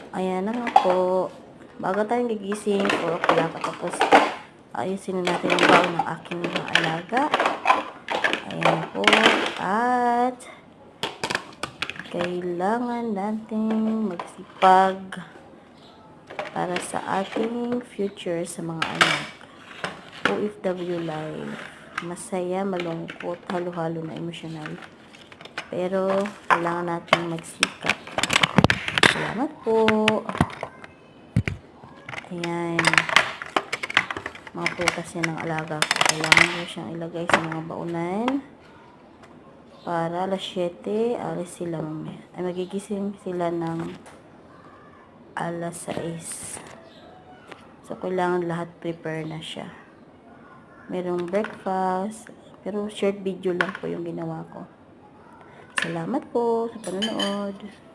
Ayan na nga po. Bago tayong gigising, 4 o'clock, tapos ayusin na natin yung baon ng aking mga alaga. Ayan po. At kailangan nating magsipag para sa ating future sa mga anak. OFW life. Masaya, malungkot, halo-halo na emosyonal. Pero kailangan nating magsikap. Salamat po. Ayan. Mga prutas yan ng alaga ko. Kailangan ko siyang ilagay sa mga baunan. Para alas 7, alis sila mamaya. Ay, magigising sila ng alas 6. So, kailangan lahat prepare na siya. Merong breakfast. Pero short video lang po yung ginawa ko. Salamat po sa panonood.